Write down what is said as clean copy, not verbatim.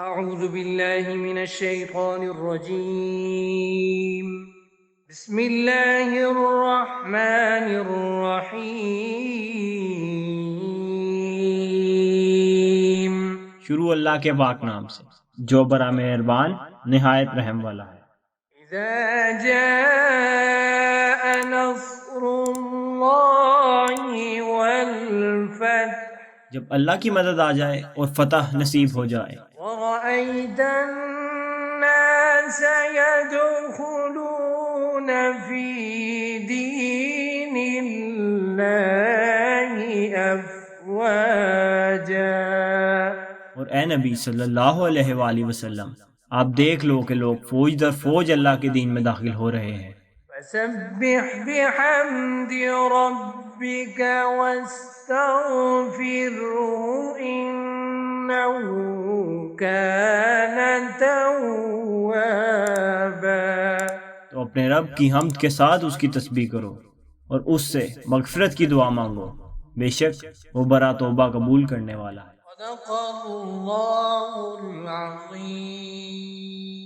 أعوذ بالله من الشيطان الرجيم. بسم الله الرحمن الرحيم. شروع اللہ کے پاک نام سے جو بڑا مہربان نہایت رحم والا ہے۔ إذا جاء نصر الله والفتح جب اللہ کی مدد آ جائے اور فتح نصیب ہو جائے، ورأيت الناس يدخلون في دين الله أفواجا اور اے نبی صلی اللہ علیہ وآلہ وسلم، آپ دیکھ لو کہ لوگ فوج در فوج اللہ کے دین میں داخل ہو رہے ہیں۔ فسبح بحمد ربك واستغفره إنه كان توابا۔ تو اپنے رب کی حمد کے ساتھ اس کی تسبیح کرو اور اس سے مغفرت کی دعا مانگو، بے شک وہ بڑا توبہ قبول کرنے والا ہے۔ صدق اللہ العظیم۔